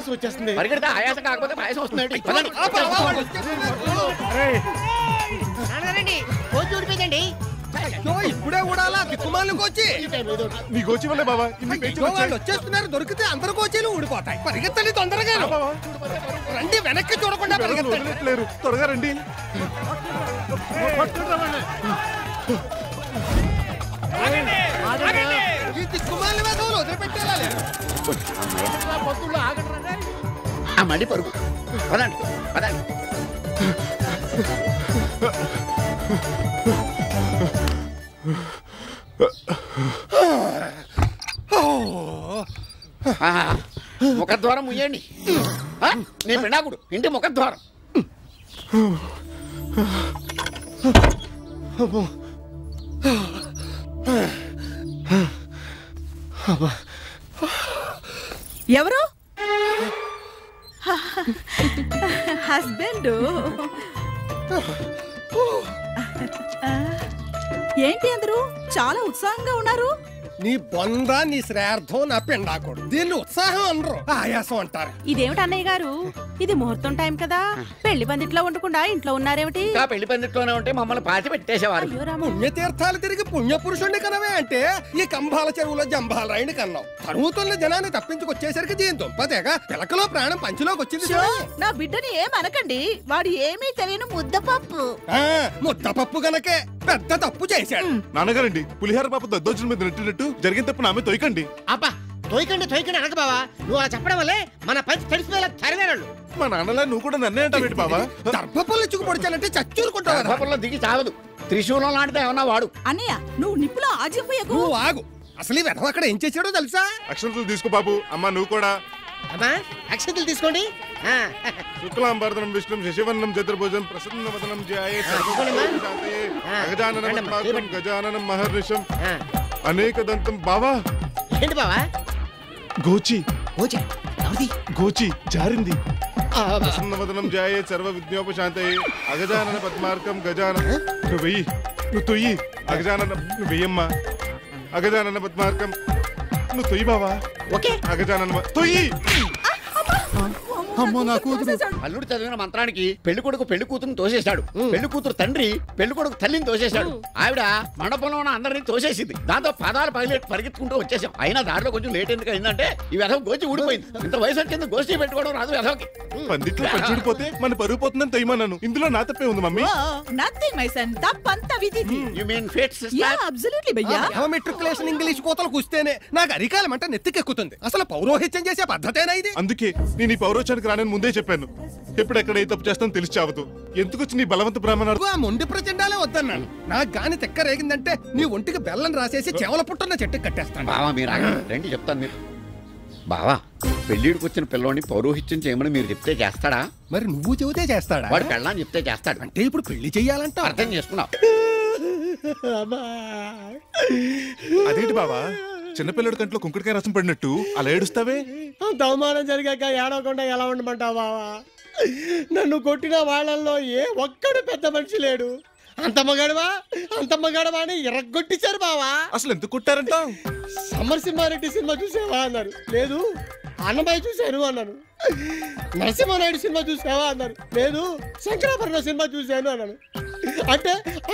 ఆయాసం వచ్చేస్తుంది. పరిగెడితే ఆయాసం కాకపోతే పాయసం వస్తుంది. కోచి ఊడిపోయిందండి. ఇప్పుడే ఊడాలా దిక్కుమాలను కోచి. నీ గోచి వల్లే బావా వాళ్ళు వచ్చేస్తున్నారు. దొరికితే అందరు కోచీలు ఊడిపోతాయి. పరిగెత్తండి తొందరగా. రండి, వెనక్కి చూడకుండా పరిగెత్తలేరు. త్వరగా రండి. ఈ దిక్కుమాలని వేదవులు వదిలిపెట్టేయాలి. ఆ మడి పరుగు. పదండి పదండి. ముఖద్వారం ముయ్యండి. నీ పిడాకుడు ఇంటి ముఖద్వారం. ఎవరు? హస్బెండ్. ఏంటి అందరూ చాలా ఉత్సాహంగా ఉన్నారు? నీ బొంద, నీ శ్రార్థం, నా పిండాకుడు. దీన్ని ఉత్సాహం అనరు, ఆయాసం అంటారు. ఇదేమిటి అన్నయ్య గారు, ఇది ముహూర్తం టైం కదా, పెళ్లి పందిట్లో ఉండకుండా ఇంట్లో ఉన్నారేమిటి? ఇంకా పెళ్లి పందిట్లోనే ఉంటే మమ్మల్ని పాతి పెట్టేసేవారు. పుణ్యతీర్థాలు తిరిగి పుణ్యపురుషుణ్ణి కనవే అంటే ఈ కంభాల చెరువులో జంభాల రాయిని కన్నావు. తరుముతున్న జనాన్ని తప్పించుకొచ్చేసరికి దీని దుంపదేగా పిలకలో ప్రాణం పంచులోకి వచ్చింది. నా బిడ్డని ఏమనకండి, వాడు ఏమీ తెలియని ముద్దపప్పు. ముద్దపప్పు గనకే పెద్ద తప్పు చేశాడు. నాన్నగారండి, పులిహార పాప దద్దోజనం మీద నెట్టినట్టు జరిగిన తప్పు నామే తొయ్యకండి. అబ్బా తొయ్యకండి అనక బావా. నువ్వు అలా చెప్పడం వల్లే మన పని తడిసిపోయేలా తరివేరాళ్ళు. మా నాన్నలా నువ్వు కూడా నన్నే అంటావేంటి బాబా? దర్భపల్లి చుకు పొడిచానంటే చచ్చూరుకుంటావు. దిగి చావదు. త్రిశూలం లాంటిదే ఏమన్నా వాడు. అన్నయ్య నువ్వు నిప్పులో ఆజిపోయకు. నువ్వు ఆగు. అసలు ఈ వెధవ అక్కడ ఏం చేశాడో తెలుసా? అక్షంతలు తీసుకో బాబు. అమ్మా నువ్వు కూడా. అమ్మా అక్షంతలు తీసుకోండి. శుక్లాంబరదనం విష్ణుం శశివర్ణం చతుర్భుజం ప్రసన్నవదనం ధ్యాయే అగజాననం గజాననం మహర్నిశం అనేకదంతం. బావా ఏంటి బావా? గోచి కోచా గోచి జారింది. ప్రసన్నవదనం ధ్యాయే సర్వ విజ్ఞోపశాంతయే అగజానన పద్మార్కం గజానన. నువ్వు వెయ్యి, నువ్వు తొయ్యి. అగజానన నువ్వు వెయ్యమ్మా. అగజానన పద్మార్కం నువ్వు తొయ్యి బావా. ఓకే అగజానన తొయ్యి. అమ్మో నా కూతురు. అల్లుడు చదివిన మంత్రానికి పెళ్లి కొడుకు పెళ్లి కూతురుని తోసేశాడు. పెళ్లి కూతురు తండ్రి పెళ్లి కొడుకు తల్లిని తోసేశాడు. ఆవిడ మండపంలో ఉన్న అందరినీ తోసేసింది. దాంతో పదాలు పరిగెత్తుకుంటూ వచ్చేసాం. అయినా దాంట్లో కొంచెం లేట్ ఎందుకు అయిందంటే ఈ వెధవ గోచి ఊడిపోయింది. ఇంత వయసు వచ్చింది గోచి పెట్టుకోవడం రాదు వెధవకి. పందిట్లో పచ్చిడిపోతే మన పరుగు పోతుందని తొయ్యమన్నాను. ఇందులో నా తప్పే ఉంది మమ్మీ. నథింగ్ మై సన్, తప్పంతా విధిది. You mean fate sister? Yeah absolutely భయ్యా. మెట్రికులేషన్ ఇంగ్లీష్ కోతలు కూస్తేనే నాకు అరికాలం అంటే నెత్తికెక్కుతుంది. అసలు పౌరోహిత్యం చేసే పద్ధతేనా ఇది? అందుకే నేను ఈ పౌరోచానికి రానని ముందే చెప్పాను. ఎప్పుడెక్కడ ఏ తప్పు చేస్తాను తెలిసి చావదు. ఎందుకు వచ్చి నీ బలవంత బ్రాహ్మణాడు? ఆ మొండి ప్రచండాలే వద్దన్నాను. నాకు గాని తెక్క రేగిందంటే నీ ఒంటికి బెల్లం రాసేసి చెవల పుట్టున్న చెట్టుకి కట్టేస్తాను. బావా మీరు రండి చెప్తాను. మీరు బావా పెళ్లిడికి వచ్చిన పిల్లోని పౌరోహిత్యం చేయమని మీరు చెప్తే చేస్తాడా? మరి నువ్వు చెబితే చేస్తాడా? వాడు పెళ్ళని చెప్తే చేస్తాడు. అంటే ఇప్పుడు పెళ్లి చెయ్యాలంట. అర్థం చేసుకున్నావు? అదేంటి బావా, చిన్నపిల్లడి కంట్లో కుంకుడికాయ రసం పడినట్టు అలా ఏడుస్తావే? అంత అవమానం జరిగాక ఏడవకుండా ఎలా ఉండమంటావు బావా? నన్ను కొట్టిన వాళ్ళల్లో ఏ ఒక్కడు పెద్ద మనిషి లేడు. అంత మగాడవా అని ఎరగొట్టించారు బావా. అసలు ఎందుకు కొట్టారంట? సమరసింహారెడ్డి సినిమా చూసావా అన్నారు. లేదు. అన్నమయ్య చూశాను అన్నాను. నరసింహానాయుడు సినిమా చూసావా అన్నారు. లేదు. శంకరాభరణ సినిమా చూశాను అన్నాను. అంటే